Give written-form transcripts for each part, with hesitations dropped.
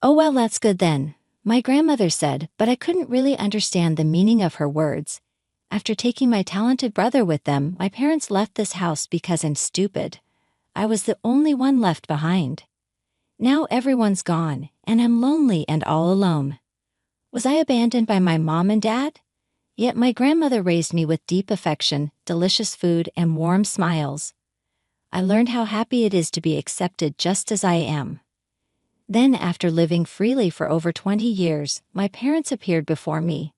"Oh well, that's good then," my grandmother said, but I couldn't really understand the meaning of her words. After taking my talented brother with them, my parents left this house because I'm stupid. I was the only one left behind. Now everyone's gone, and I'm lonely and all alone. Was I abandoned by my mom and dad? Yet my grandmother raised me with deep affection, delicious food, and warm smiles. I learned how happy it is to be accepted just as I am. Then, after living freely for over 20 years, my parents appeared before me.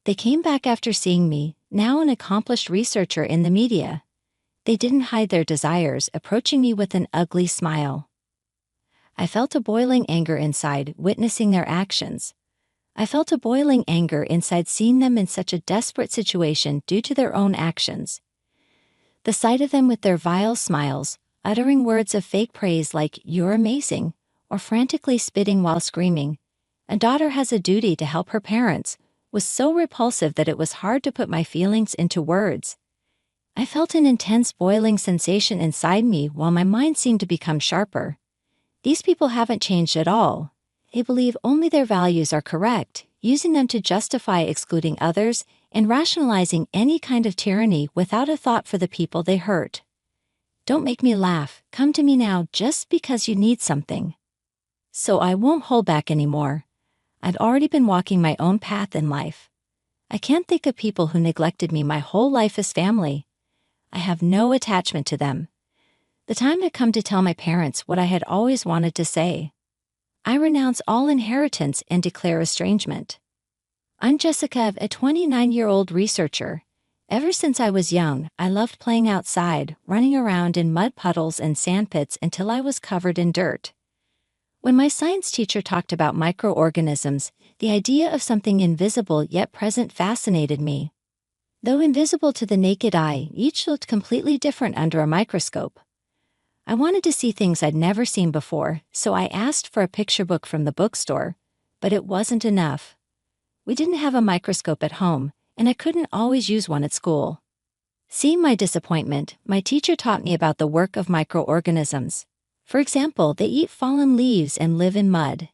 They came back after seeing me, now an accomplished researcher in the media. They didn't hide their desires, approaching me with an ugly smile. I felt a boiling anger inside, witnessing their actions. I felt a boiling anger inside seeing them in such a desperate situation due to their own actions. The sight of them with their vile smiles, uttering words of fake praise like, "You're amazing," or frantically spitting while screaming, "A daughter has a duty to help her parents," was so repulsive that it was hard to put my feelings into words. I felt an intense boiling sensation inside me while my mind seemed to become sharper. These people haven't changed at all. They believe only their values are correct, using them to justify excluding others and rationalizing any kind of tyranny without a thought for the people they hurt. Don't make me laugh, come to me now just because you need something. So I won't hold back anymore. I've already been walking my own path in life. I can't think of people who neglected me my whole life as family. I have no attachment to them. The time had come to tell my parents what I had always wanted to say. I renounce all inheritance and declare estrangement. I'm Jessica, a 29-year-old researcher. Ever since I was young, I loved playing outside, running around in mud puddles and sandpits until I was covered in dirt. When my science teacher talked about microorganisms, the idea of something invisible yet present fascinated me. Though invisible to the naked eye, each looked completely different under a microscope. I wanted to see things I'd never seen before, so I asked for a picture book from the bookstore, but it wasn't enough. We didn't have a microscope at home, and I couldn't always use one at school. Seeing my disappointment, my teacher taught me about the work of microorganisms. For example, they eat fallen leaves and live in mud.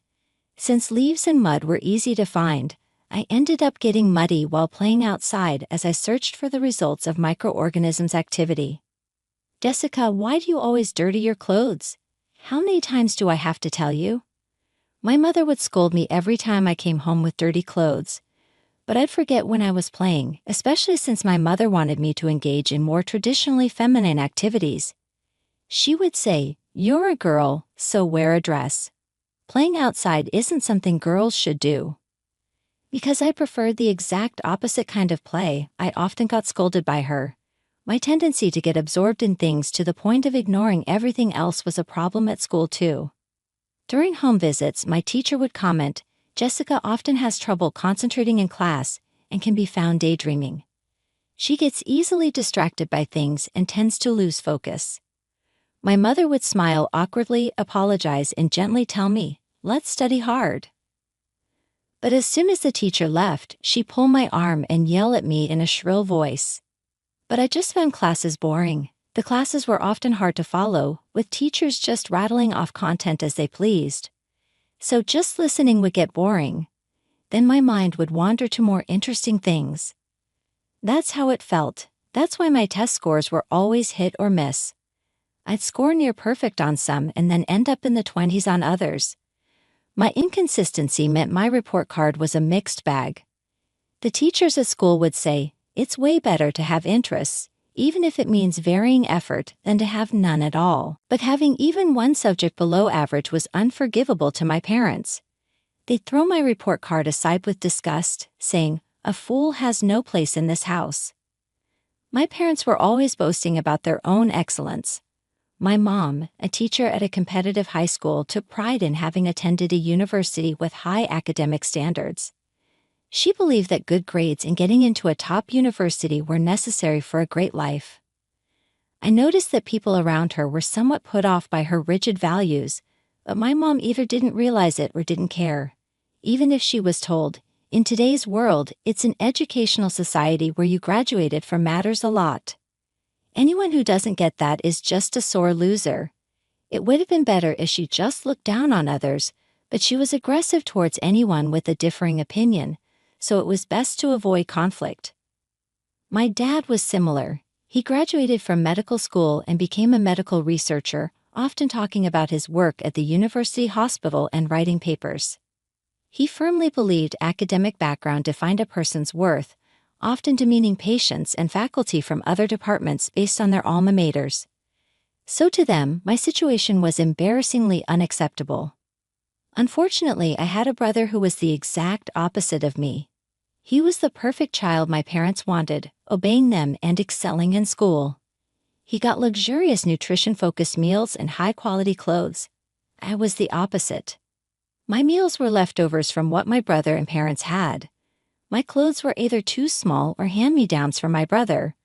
Since leaves and mud were easy to find, I ended up getting muddy while playing outside as I searched for the results of microorganisms' activity. "Jessica, why do you always dirty your clothes? How many times do I have to tell you?" My mother would scold me every time I came home with dirty clothes. But I'd forget when I was playing, especially since my mother wanted me to engage in more traditionally feminine activities. She would say, "You're a girl, so wear a dress. Playing outside isn't something girls should do." Because I preferred the exact opposite kind of play, I often got scolded by her. My tendency to get absorbed in things to the point of ignoring everything else was a problem at school too. During home visits, my teacher would comment, "Jessica often has trouble concentrating in class and can be found daydreaming. She gets easily distracted by things and tends to lose focus." My mother would smile awkwardly, apologize, and gently tell me, "Let's study hard." But as soon as the teacher left, she'd pull my arm and yell at me in a shrill voice. But I just found classes boring. The classes were often hard to follow, with teachers just rattling off content as they pleased. So just listening would get boring. Then my mind would wander to more interesting things. That's how it felt. That's why my test scores were always hit or miss. I'd score near perfect on some and then end up in the 20s on others. My inconsistency meant my report card was a mixed bag. The teachers at school would say, "It's way better to have interests, even if it means varying effort, than to have none at all." But having even one subject below average was unforgivable to my parents. They'd throw my report card aside with disgust, saying, "A fool has no place in this house." My parents were always boasting about their own excellence. My mom, a teacher at a competitive high school, took pride in having attended a university with high academic standards. She believed that good grades and getting into a top university were necessary for a great life. I noticed that people around her were somewhat put off by her rigid values, but my mom either didn't realize it or didn't care. Even if she was told, "In today's world, it's an educational society where you graduated from matters a lot. Anyone who doesn't get that is just a sore loser." It would have been better if she just looked down on others, but she was aggressive towards anyone with a differing opinion, so it was best to avoid conflict. My dad was similar. He graduated from medical school and became a medical researcher, often talking about his work at the university hospital and writing papers. He firmly believed academic background defined a person's worth, often demeaning patients and faculty from other departments based on their alma maters. So to them, my situation was embarrassingly unacceptable. Unfortunately, I had a brother who was the exact opposite of me. He was the perfect child my parents wanted, obeying them and excelling in school. He got luxurious nutrition-focused meals and high-quality clothes. I was the opposite. My meals were leftovers from what my brother and parents had. My clothes were either too small or hand-me-downs from my brother.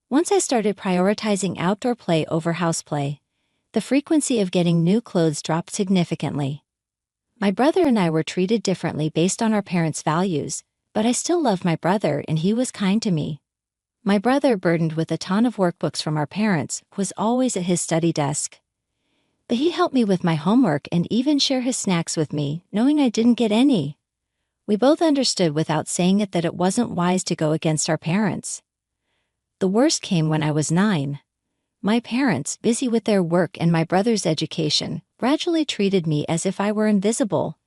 Once I started prioritizing outdoor play over house play, the frequency of getting new clothes dropped significantly. My brother and I were treated differently based on our parents' values, but I still loved my brother and he was kind to me. My brother, burdened with a ton of workbooks from our parents, was always at his study desk. But he helped me with my homework and even shared his snacks with me, knowing I didn't get any. We both understood without saying it that it wasn't wise to go against our parents. The worst came when I was 9. My parents, busy with their work and my brother's education, gradually treated me as if I were invisible.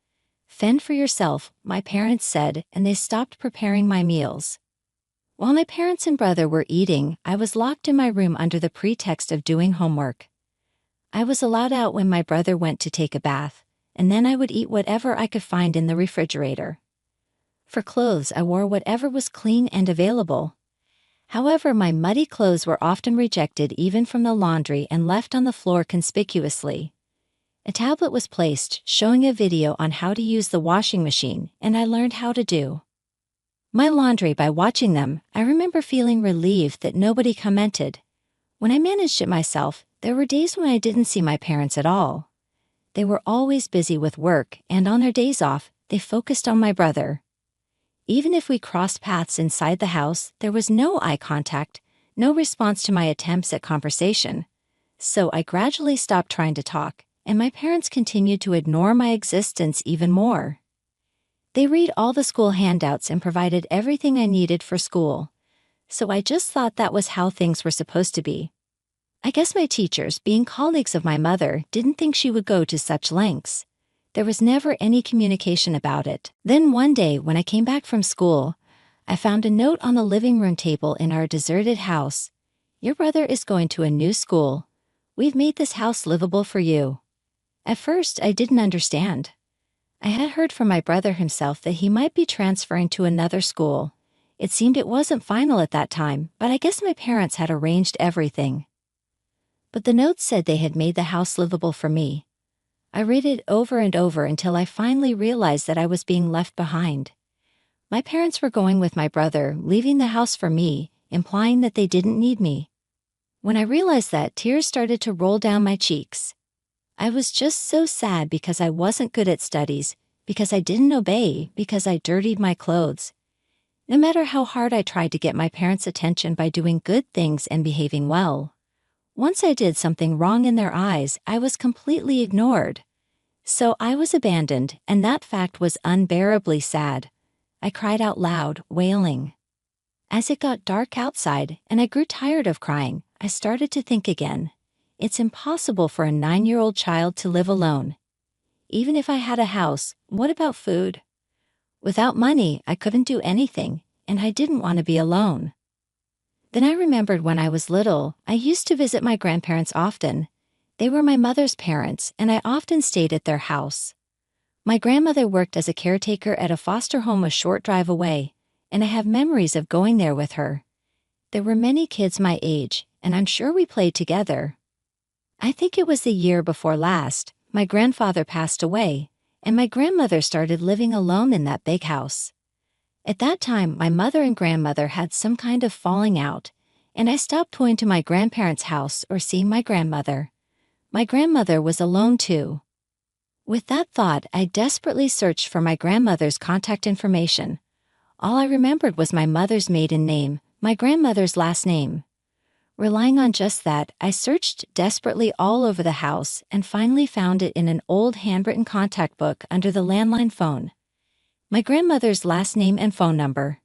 "Fend for yourself," my parents said, and they stopped preparing my meals. While my parents and brother were eating, I was locked in my room under the pretext of doing homework. I was allowed out when my brother went to take a bath, and then I would eat whatever I could find in the refrigerator. For clothes, I wore whatever was clean and available. However, my muddy clothes were often rejected even from the laundry and left on the floor conspicuously. A tablet was placed showing a video on how to use the washing machine, and I learned how to do my laundry by watching them. I remember feeling relieved that nobody commented. When I managed it myself, there were days when I didn't see my parents at all. They were always busy with work, and on their days off, they focused on my brother. Even if we crossed paths inside the house, there was no eye contact, no response to my attempts at conversation. So I gradually stopped trying to talk, and my parents continued to ignore my existence even more. They read all the school handouts and provided everything I needed for school. So I just thought that was how things were supposed to be. I guess my teachers, being colleagues of my mother, didn't think she would go to such lengths. There was never any communication about it. Then one day, when I came back from school, I found a note on the living room table in our deserted house. "Your brother is going to a new school. We've made this house livable for you." At first, I didn't understand. I had heard from my brother himself that he might be transferring to another school. It seemed it wasn't final at that time, but I guess my parents had arranged everything. But the note said they had made the house livable for me. I read it over and over until I finally realized that I was being left behind. My parents were going with my brother, leaving the house for me, implying that they didn't need me. When I realized that, tears started to roll down my cheeks. I was just so sad because I wasn't good at studies, because I didn't obey, because I dirtied my clothes. No matter how hard I tried to get my parents' attention by doing good things and behaving well, once I did something wrong in their eyes, I was completely ignored. So I was abandoned, and that fact was unbearably sad. I cried out loud, wailing. As it got dark outside, and I grew tired of crying, I started to think again. It's impossible for a 9-year-old child to live alone. Even if I had a house, what about food? Without money, I couldn't do anything, and I didn't want to be alone. Then I remembered when I was little, I used to visit my grandparents often. They were my mother's parents, and I often stayed at their house. My grandmother worked as a caretaker at a foster home a short drive away, and I have memories of going there with her. There were many kids my age, and I'm sure we played together. I think it was the year before last, my grandfather passed away, and my grandmother started living alone in that big house. At that time, my mother and grandmother had some kind of falling out, and I stopped going to my grandparents' house or seeing my grandmother. My grandmother was alone too. With that thought, I desperately searched for my grandmother's contact information. All I remembered was my mother's maiden name, my grandmother's last name. Relying on just that, I searched desperately all over the house and finally found it in an old handwritten contact book under the landline phone. My grandmother's last name and phone number.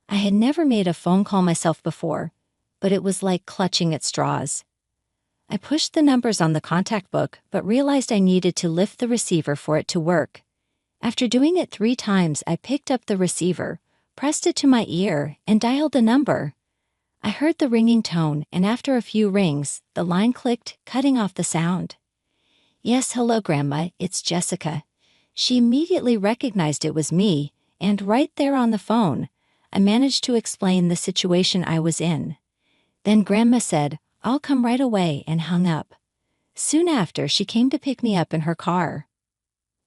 I had never made a phone call myself before, but it was like clutching at straws. I pushed the numbers on the contact book but realized I needed to lift the receiver for it to work. After doing it 3 times, I picked up the receiver, pressed it to my ear, and dialed the number. I heard the ringing tone, and after a few rings, the line clicked, cutting off the sound. "Yes, hello, Grandma, it's Jessica." She immediately recognized it was me, and right there on the phone, I managed to explain the situation I was in. Then Grandma said, "I'll come right away," and hung up. Soon after, she came to pick me up in her car.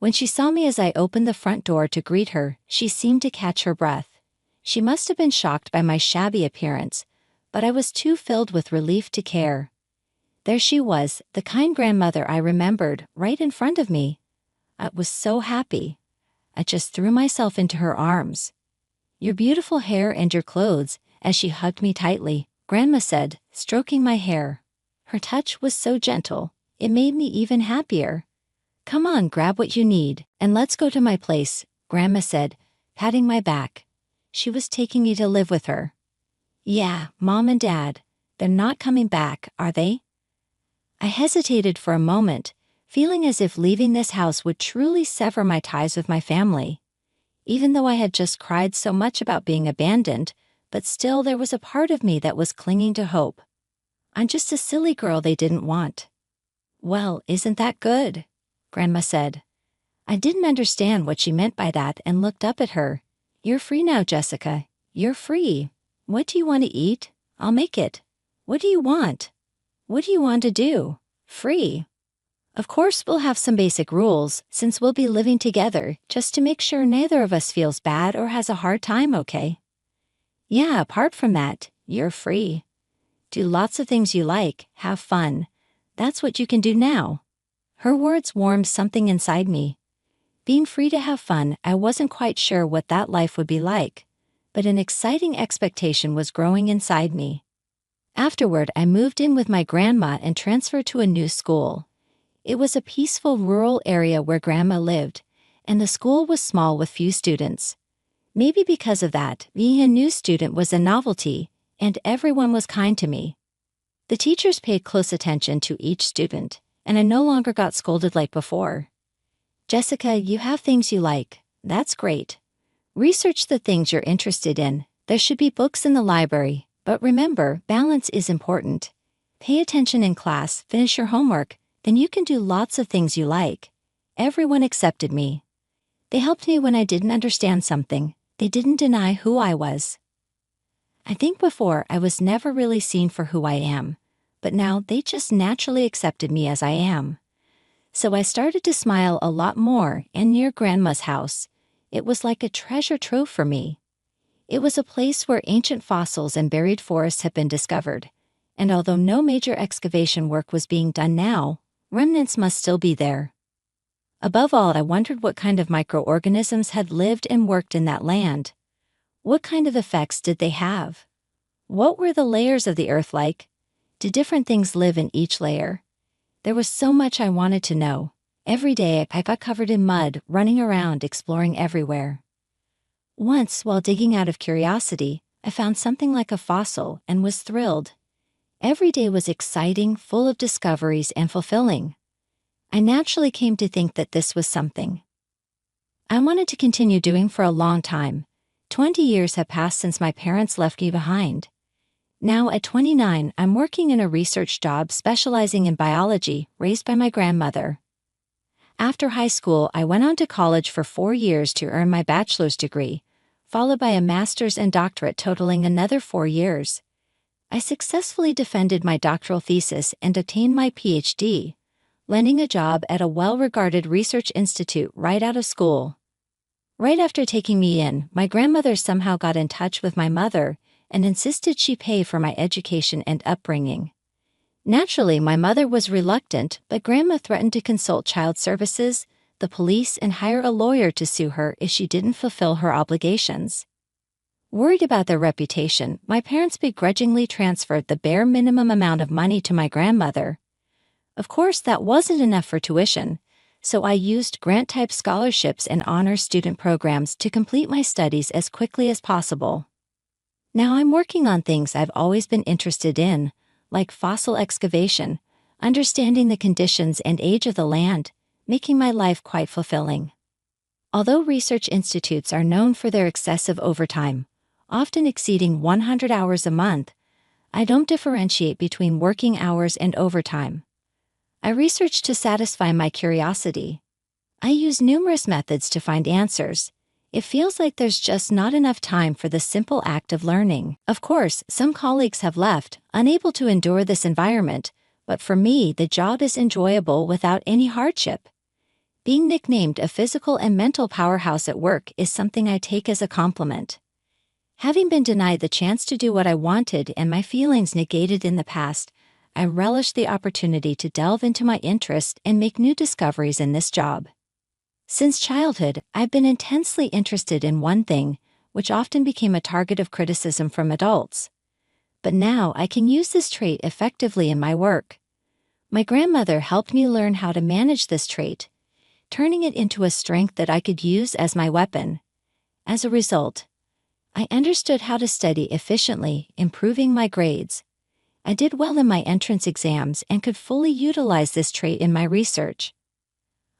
When she saw me as I opened the front door to greet her, she seemed to catch her breath. She must have been shocked by my shabby appearance, but I was too filled with relief to care. There she was, the kind grandmother I remembered, right in front of me. I was so happy. I just threw myself into her arms. "Your beautiful hair and your clothes," as she hugged me tightly, Grandma said, stroking my hair. Her touch was so gentle, it made me even happier. "Come on, grab what you need, and let's go to my place," Grandma said, patting my back. She was taking me to live with her. "Yeah, Mom and Dad, they're not coming back, are they?" I hesitated for a moment, feeling as if leaving this house would truly sever my ties with my family. Even though I had just cried so much about being abandoned, but still there was a part of me that was clinging to hope. "I'm just a silly girl they didn't want." "Well, isn't that good?" Grandma said. I didn't understand what she meant by that and looked up at her. "You're free now, Jessica. You're free. What do you want to eat? I'll make it. What do you want? What do you want to do? Free. Of course, we'll have some basic rules, since we'll be living together, just to make sure neither of us feels bad or has a hard time, okay? Yeah, apart from that, you're free. Do lots of things you like, have fun. That's what you can do now." Her words warmed something inside me. Being free to have fun, I wasn't quite sure what that life would be like, but an exciting expectation was growing inside me. Afterward, I moved in with my grandma and transferred to a new school. It was a peaceful rural area where Grandma lived, and the school was small with few students. Maybe because of that, being a new student was a novelty, and everyone was kind to me. The teachers paid close attention to each student, and I no longer got scolded like before. "Jessica, you have things you like. That's great. Research the things you're interested in. There should be books in the library, but remember, balance is important. Pay attention in class, finish your homework, then you can do lots of things you like." Everyone accepted me. They helped me when I didn't understand something. They didn't deny who I was. I think before I was never really seen for who I am, but now they just naturally accepted me as I am. So I started to smile a lot more, and near Grandma's house, it was like a treasure trove for me. It was a place where ancient fossils and buried forests had been discovered, and although no major excavation work was being done now, remnants must still be there. Above all, I wondered what kind of microorganisms had lived and worked in that land. What kind of effects did they have? What were the layers of the earth like? Did different things live in each layer? There was so much I wanted to know. Every day I got covered in mud, running around, exploring everywhere. Once, while digging out of curiosity, I found something like a fossil and was thrilled. Every day was exciting, full of discoveries, and fulfilling. I naturally came to think that this was something I wanted to continue doing for a long time. 20 years have passed since my parents left me behind. Now, at 29, I'm working in a research job specializing in biology, raised by my grandmother. After high school, I went on to college for 4 years to earn my bachelor's degree, followed by a master's and doctorate totaling another 4 years. I successfully defended my doctoral thesis and obtained my PhD, landing a job at a well-regarded research institute right out of school. Right after taking me in, my grandmother somehow got in touch with my mother and insisted she pay for my education and upbringing. Naturally, my mother was reluctant, but Grandma threatened to consult child services, the police, and hire a lawyer to sue her if she didn't fulfill her obligations. Worried about their reputation, my parents begrudgingly transferred the bare minimum amount of money to my grandmother. Of course, that wasn't enough for tuition, so I used grant-type scholarships and honor student programs to complete my studies as quickly as possible. Now I'm working on things I've always been interested in, like fossil excavation, understanding the conditions and age of the land, making my life quite fulfilling. Although research institutes are known for their excessive overtime, often exceeding 100 hours a month, I don't differentiate between working hours and overtime. I research to satisfy my curiosity. I use numerous methods to find answers. It feels like there's just not enough time for the simple act of learning. Of course, some colleagues have left, unable to endure this environment, but for me, the job is enjoyable without any hardship. Being nicknamed a physical and mental powerhouse at work is something I take as a compliment. Having been denied the chance to do what I wanted and my feelings negated in the past, I relish the opportunity to delve into my interest and make new discoveries in this job. Since childhood, I've been intensely interested in one thing, which often became a target of criticism from adults. But now I can use this trait effectively in my work. My grandmother helped me learn how to manage this trait, turning it into a strength that I could use as my weapon. As a result, I understood how to study efficiently, improving my grades. I did well in my entrance exams and could fully utilize this trait in my research.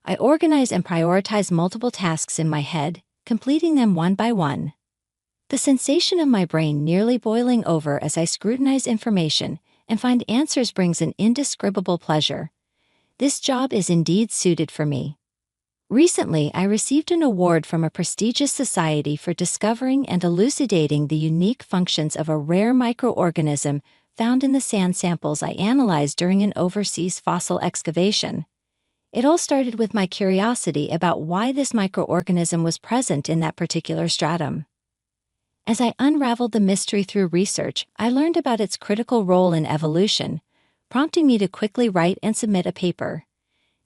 I organize and prioritize multiple tasks in my head, completing them one by one. The sensation of my brain nearly boiling over as I scrutinize information and find answers brings an indescribable pleasure. This job is indeed suited for me. Recently, I received an award from a prestigious society for discovering and elucidating the unique functions of a rare microorganism found in the sand samples I analyzed during an overseas fossil excavation. It all started with my curiosity about why this microorganism was present in that particular stratum. As I unraveled the mystery through research, I learned about its critical role in evolution, prompting me to quickly write and submit a paper.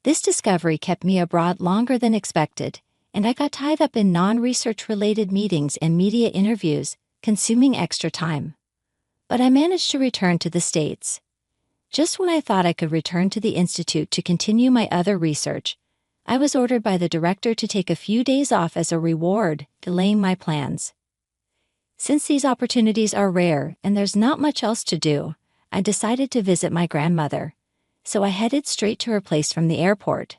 This discovery kept me abroad longer than expected, and I got tied up in non-research-related meetings and media interviews, consuming extra time. But I managed to return to the States. Just when I thought I could return to the Institute to continue my other research, I was ordered by the director to take a few days off as a reward, delaying my plans. Since these opportunities are rare and there's not much else to do, I decided to visit my grandmother, so I headed straight to her place from the airport.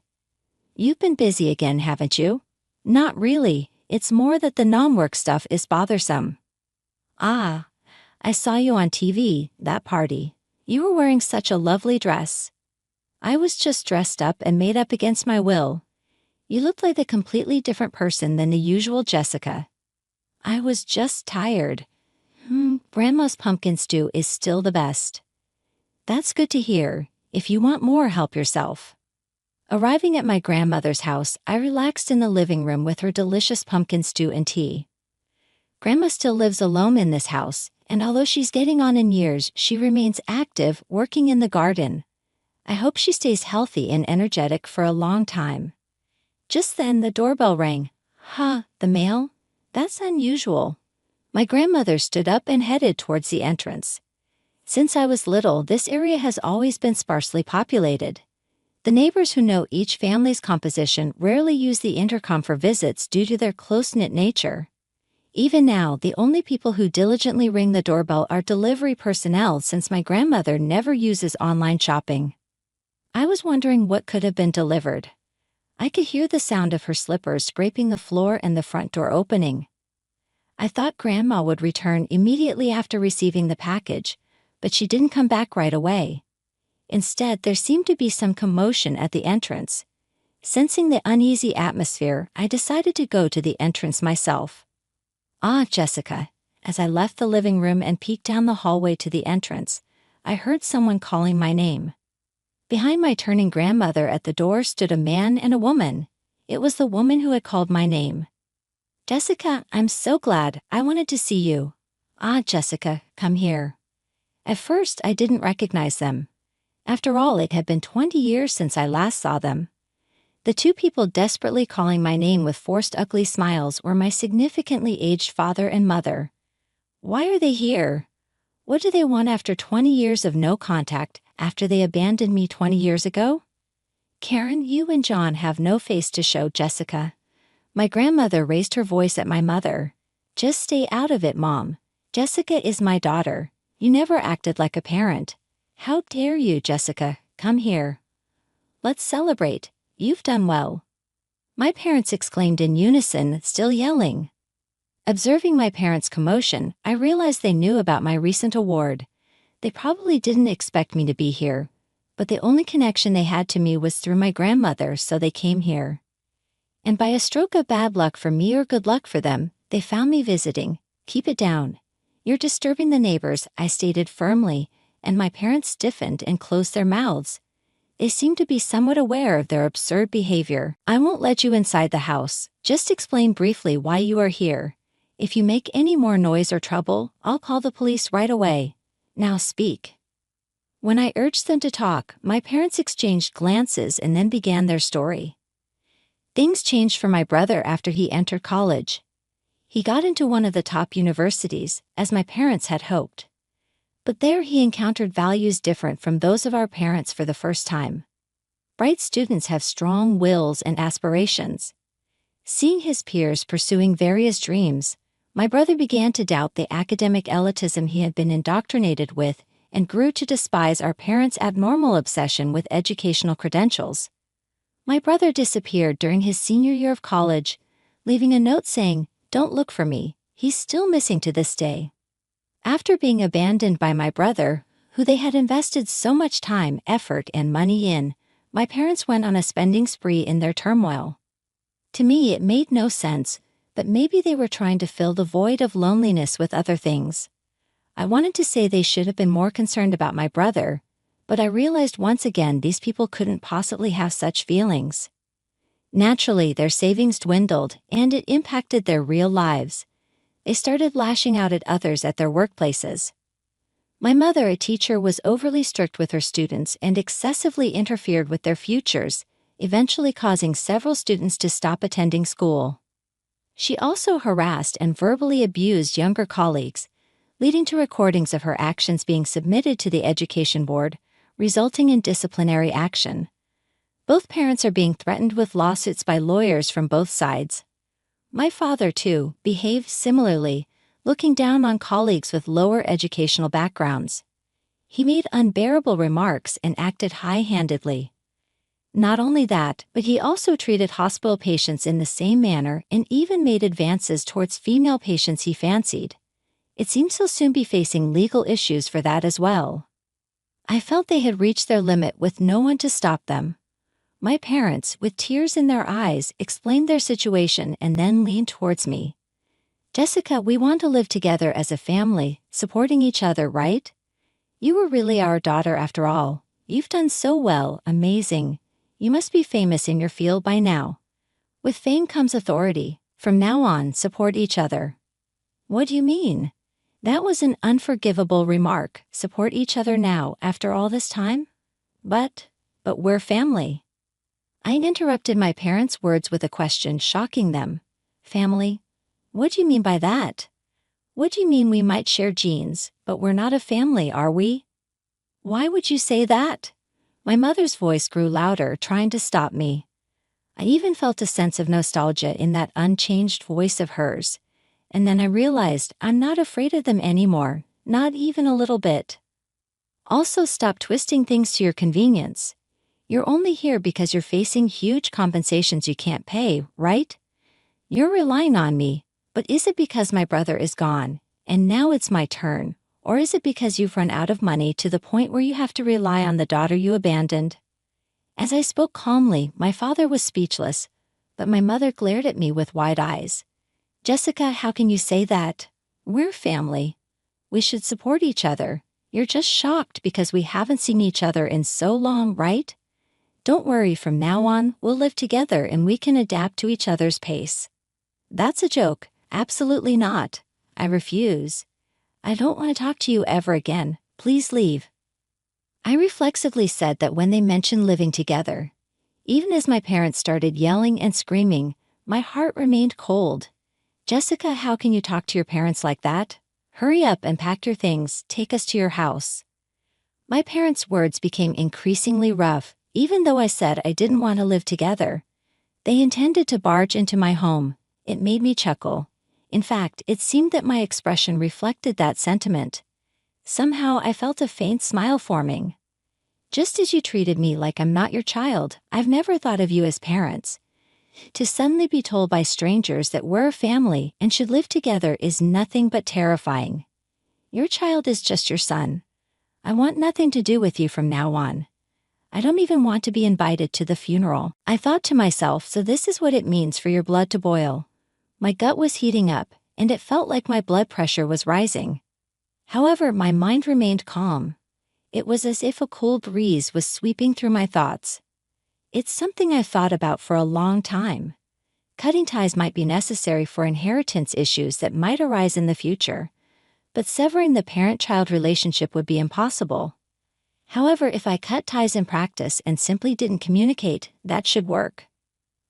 "You've been busy again, haven't you?" "Not really, it's more that the non-work stuff is bothersome." "Ah, I saw you on TV, that party. You were wearing such a lovely dress." "I was just dressed up and made up against my will. You looked like a completely different person than the usual Jessica." "I was just tired." Grandma's pumpkin stew is still the best." "That's good to hear. If you want more, help yourself." Arriving at my grandmother's house, I relaxed in the living room with her delicious pumpkin stew and tea. Grandma still lives alone in this house, and although she's getting on in years, she remains active, working in the garden. I hope she stays healthy and energetic for a long time. Just then the doorbell rang. The mail? That's unusual. My grandmother stood up and headed towards the entrance. Since I was little, this area has always been sparsely populated. The neighbors who know each family's composition rarely use the intercom for visits due to their close-knit nature. Even now, the only people who diligently ring the doorbell are delivery personnel since my grandmother never uses online shopping. I was wondering what could have been delivered. I could hear the sound of her slippers scraping the floor and the front door opening. I thought Grandma would return immediately after receiving the package, but she didn't come back right away. Instead, there seemed to be some commotion at the entrance. Sensing the uneasy atmosphere, I decided to go to the entrance myself. "Ah, Jessica." As I left the living room and peeked down the hallway to the entrance, I heard someone calling my name. Behind my turning grandmother at the door stood a man and a woman. It was the woman who had called my name. "Jessica, I'm so glad. I wanted to see you." "Ah, Jessica, come here." At first, I didn't recognize them. After all, it had been 20 years since I last saw them. The two people desperately calling my name with forced ugly smiles were my significantly aged father and mother. Why are they here? What do they want after 20 years of no contact, after they abandoned me 20 years ago? Karen, you and John have no face to show, Jessica. My grandmother raised her voice at my mother. Just stay out of it, Mom. Jessica is my daughter. You never acted like a parent. How dare you, Jessica? Come here. Let's celebrate. You've done well. My parents exclaimed in unison, still yelling. Observing my parents' commotion, I realized they knew about my recent award. They probably didn't expect me to be here, but the only connection they had to me was through my grandmother, so they came here. And by a stroke of bad luck for me or good luck for them, they found me visiting. Keep it down. You're disturbing the neighbors, I stated firmly, and my parents stiffened and closed their mouths. They seemed to be somewhat aware of their absurd behavior. I won't let you inside the house. Just explain briefly why you are here. If you make any more noise or trouble, I'll call the police right away. Now speak. When I urged them to talk, my parents exchanged glances and then began their story. Things changed for my brother after he entered college. He got into one of the top universities, as my parents had hoped. But there he encountered values different from those of our parents for the first time. Bright students have strong wills and aspirations. Seeing his peers pursuing various dreams, my brother began to doubt the academic elitism he had been indoctrinated with and grew to despise our parents' abnormal obsession with educational credentials. My brother disappeared during his senior year of college, leaving a note saying, "Don't look for me." He's still missing to this day. After being abandoned by my brother, who they had invested so much time, effort, and money in, my parents went on a spending spree in their turmoil. To me, it made no sense, but maybe they were trying to fill the void of loneliness with other things. I wanted to say they should have been more concerned about my brother, but I realized once again these people couldn't possibly have such feelings. Naturally, their savings dwindled, and it impacted their real lives. They started lashing out at others at their workplaces. My mother, a teacher, was overly strict with her students and excessively interfered with their futures, eventually causing several students to stop attending school. She also harassed and verbally abused younger colleagues, leading to recordings of her actions being submitted to the Education Board, resulting in disciplinary action. Both parents are being threatened with lawsuits by lawyers from both sides. My father, too, behaved similarly, looking down on colleagues with lower educational backgrounds. He made unbearable remarks and acted high-handedly. Not only that, but he also treated hospital patients in the same manner and even made advances towards female patients he fancied. It seems he'll soon be facing legal issues for that as well. I felt they had reached their limit with no one to stop them. My parents, with tears in their eyes, explained their situation and then leaned towards me. "Jessica, we want to live together as a family, supporting each other, right? You were really our daughter after all. You've done so well, amazing. You must be famous in your field by now. With fame comes authority. From now on, support each other." What do you mean? That was an unforgivable remark. Support each other now, after all this time? But we're family. I interrupted my parents' words with a question, shocking them. Family? What do you mean by that? What do you mean we might share genes, but we're not a family, are we? Why would you say that? My mother's voice grew louder, trying to stop me. I even felt a sense of nostalgia in that unchanged voice of hers. And then I realized I'm not afraid of them anymore, not even a little bit. Also, stop twisting things to your convenience. You're only here because you're facing huge compensations you can't pay, right? You're relying on me, but is it because my brother is gone, and now it's my turn, or is it because you've run out of money to the point where you have to rely on the daughter you abandoned? As I spoke calmly, my father was speechless, but my mother glared at me with wide eyes. "Jessica, how can you say that? We're family. We should support each other. You're just shocked because we haven't seen each other in so long, right? Don't worry, from now on, we'll live together and we can adapt to each other's pace." That's a joke. Absolutely not. I refuse. I don't want to talk to you ever again. Please leave. I reflexively said that when they mentioned living together. Even as my parents started yelling and screaming, my heart remained cold. "Jessica, how can you talk to your parents like that? Hurry up and pack your things, take us to your house. My parents' words became increasingly rough, even though I said I didn't want to live together. They intended to barge into my home. It made me chuckle. In fact, it seemed that my expression reflected that sentiment. Somehow I felt a faint smile forming. Just as you treated me like I'm not your child, I've never thought of you as parents. To suddenly be told by strangers that we're a family and should live together is nothing but terrifying. Your child is just your son. I want nothing to do with you from now on. I don't even want to be invited to the funeral. I thought to myself, so this is what it means for your blood to boil. My gut was heating up, and it felt like my blood pressure was rising. However, my mind remained calm. It was as if a cool breeze was sweeping through my thoughts. It's something I've thought about for a long time. Cutting ties might be necessary for inheritance issues that might arise in the future, but severing the parent-child relationship would be impossible. However, if I cut ties in practice and simply didn't communicate, that should work.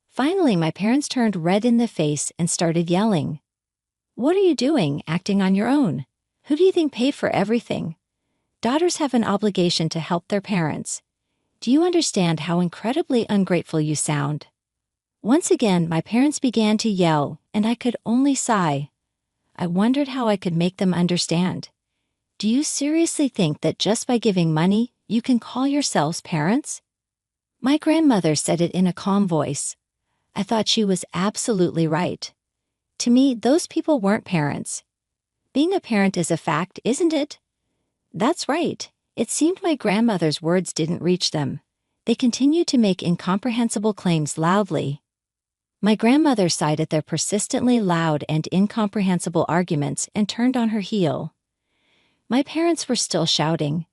Finally, my parents turned red in the face and started yelling. "What are you doing, acting on your own? Who do you think paid for everything? Daughters have an obligation to help their parents. Do you understand how incredibly ungrateful you sound?" Once again, my parents began to yell, and I could only sigh. I wondered how I could make them understand. Do you seriously think that just by giving money, you can call yourselves parents? My grandmother said it in a calm voice. I thought she was absolutely right. To me, those people weren't parents. Being a parent is a fact, isn't it? That's right. It seemed my grandmother's words didn't reach them. They continued to make incomprehensible claims loudly. My grandmother sighed at their persistently loud and incomprehensible arguments and turned on her heel. My parents were still shouting.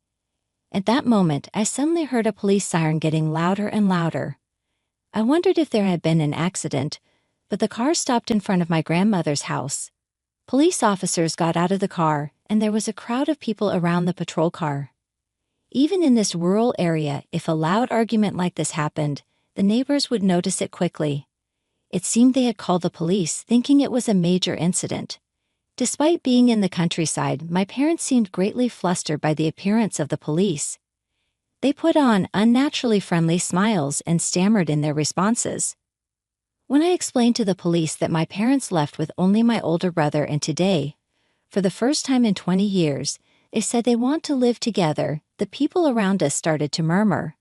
At that moment, I suddenly heard a police siren getting louder and louder. I wondered if there had been an accident, but the car stopped in front of my grandmother's house. Police officers got out of the car, and there was a crowd of people around the patrol car. Even in this rural area, if a loud argument like this happened, the neighbors would notice it quickly. It seemed they had called the police, thinking it was a major incident. Despite being in the countryside, my parents seemed greatly flustered by the appearance of the police. They put on unnaturally friendly smiles and stammered in their responses. When I explained to the police that my parents left with only my older brother and today, for the first time in 20 years, they said they want to live together, the people around us started to murmur.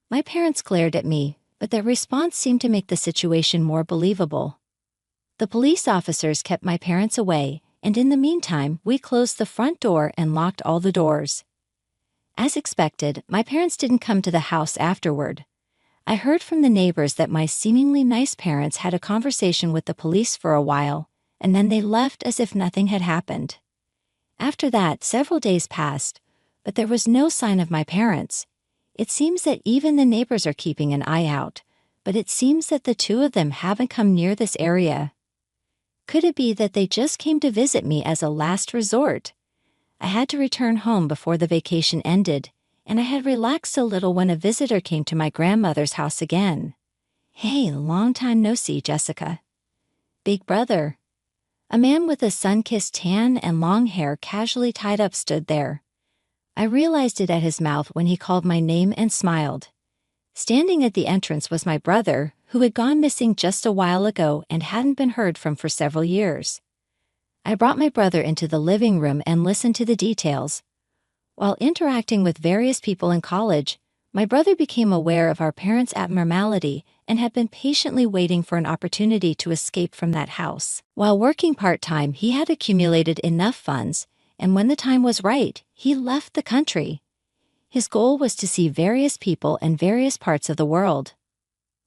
My parents glared at me, but their response seemed to make the situation more believable. The police officers kept my parents away, and in the meantime, we closed the front door and locked all the doors. As expected, my parents didn't come to the house afterward. I heard from the neighbors that my seemingly nice parents had a conversation with the police for a while, and then they left as if nothing had happened. After that, several days passed, but there was no sign of my parents. It seems that even the neighbors are keeping an eye out, but it seems that the two of them haven't come near this area. Could it be that they just came to visit me as a last resort? I had to return home before the vacation ended, and I had relaxed a little when a visitor came to my grandmother's house again. "Hey, long time no see, Jessica." "Big brother." A man with a sun-kissed tan and long hair casually tied up stood there. I realized it at his mouth when he called my name and smiled. Standing at the entrance was my brother, who had gone missing just a while ago and hadn't been heard from for several years. I brought my brother into the living room and listened to the details. While interacting with various people in college, my brother became aware of our parents' abnormality and had been patiently waiting for an opportunity to escape from that house. While working part-time, he had accumulated enough funds, and when the time was right, he left the country. His goal was to see various people in various parts of the world.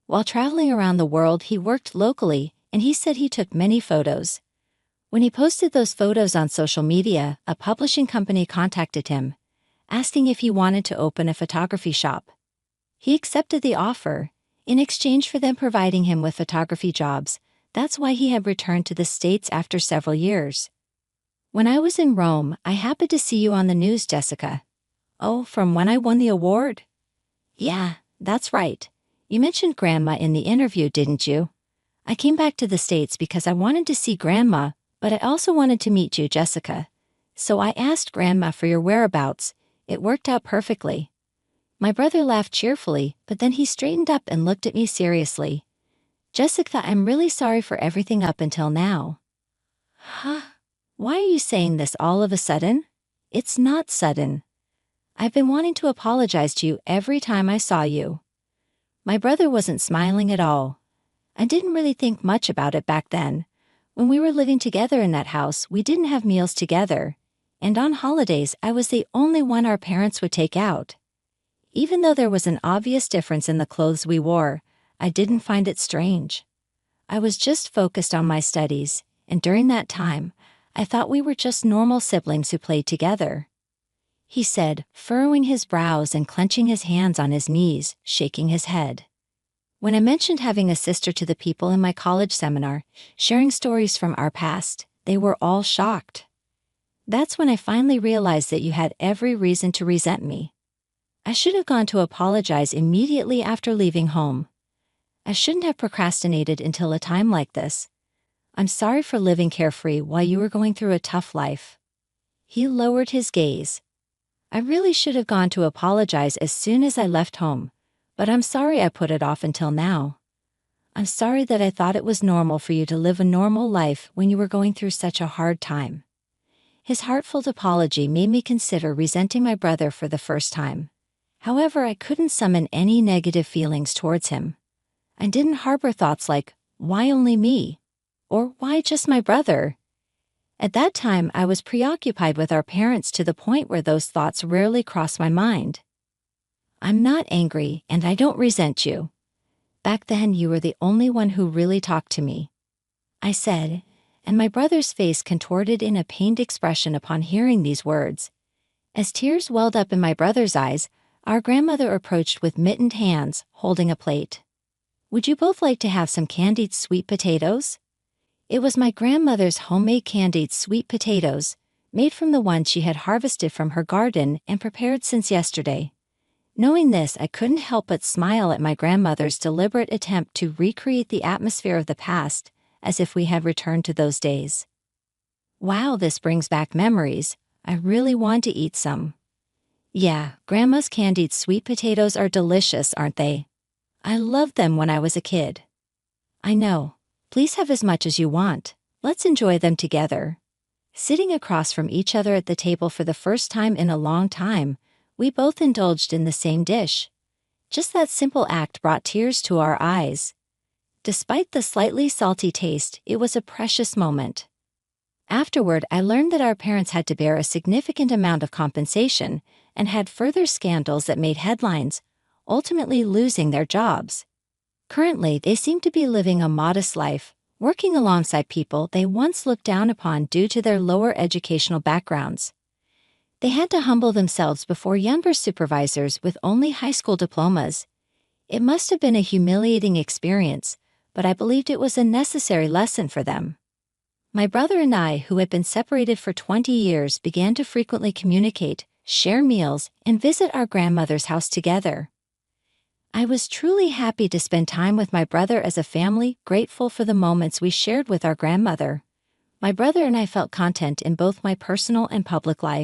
While traveling around the world, he worked locally, and he said he took many photos. When he posted those photos on social media, a publishing company contacted him, asking if he wanted to open a photography shop. He accepted the offer, in exchange for them providing him with photography jobs. That's why he had returned to the States after several years. "When I was in Rome, I happened to see you on the news, Jessica." "Oh, from when I won the award?" "Yeah, that's right. You mentioned Grandma in the interview, didn't you? I came back to the States because I wanted to see Grandma, but I also wanted to meet you, Jessica. So I asked Grandma for your whereabouts. It worked out perfectly." My brother laughed cheerfully, but then he straightened up and looked at me seriously. "Jessica, I'm really sorry for everything up until now." "Huh? Why are you saying this all of a sudden?" "It's not sudden. I've been wanting to apologize to you every time I saw you." My brother wasn't smiling at all. I didn't really think much about it back then. When we were living together in that house, we didn't have meals together, and on holidays I was the only one our parents would take out. Even though there was an obvious difference in the clothes we wore, I didn't find it strange. I was just focused on my studies, and during that time, I thought we were just normal siblings who played together. He said, furrowing his brows and clenching his hands on his knees, shaking his head. When I mentioned having a sister to the people in my college seminar, sharing stories from our past, they were all shocked. That's when I finally realized that you had every reason to resent me. I should have gone to apologize immediately after leaving home. I shouldn't have procrastinated until a time like this. I'm sorry for living carefree while you were going through a tough life." He lowered his gaze. "I really should have gone to apologize as soon as I left home, but I'm sorry I put it off until now. I'm sorry that I thought it was normal for you to live a normal life when you were going through such a hard time." His heartfelt apology made me consider resenting my brother for the first time. However, I couldn't summon any negative feelings towards him. I didn't harbor thoughts like, "Why only me?" or "Why just my brother?" At that time, I was preoccupied with our parents to the point where those thoughts rarely crossed my mind. "I'm not angry, and I don't resent you. Back then, you were the only one who really talked to me," I said, and my brother's face contorted in a pained expression upon hearing these words. As tears welled up in my brother's eyes, our grandmother approached with mittened hands, holding a plate. "Would you both like to have some candied sweet potatoes?" It was my grandmother's homemade candied sweet potatoes, made from the ones she had harvested from her garden and prepared since yesterday. Knowing this, I couldn't help but smile at my grandmother's deliberate attempt to recreate the atmosphere of the past, as if we had returned to those days. "Wow, this brings back memories. I really want to eat some." "Yeah, Grandma's candied sweet potatoes are delicious, aren't they? I loved them when I was a kid." "I know. Please have as much as you want. Let's enjoy them together." Sitting across from each other at the table for the first time in a long time, we both indulged in the same dish. Just that simple act brought tears to our eyes. Despite the slightly salty taste, it was a precious moment. Afterward, I learned that our parents had to bear a significant amount of compensation and had further scandals that made headlines, ultimately losing their jobs. Currently, they seem to be living a modest life, working alongside people they once looked down upon due to their lower educational backgrounds. They had to humble themselves before younger supervisors with only high school diplomas. It must have been a humiliating experience, but I believed it was a necessary lesson for them. My brother and I, who had been separated for 20 years, began to frequently communicate, share meals, and visit our grandmother's house together. I was truly happy to spend time with my brother as a family, grateful for the moments we shared with our grandmother. My brother and I felt content in both my personal and public life.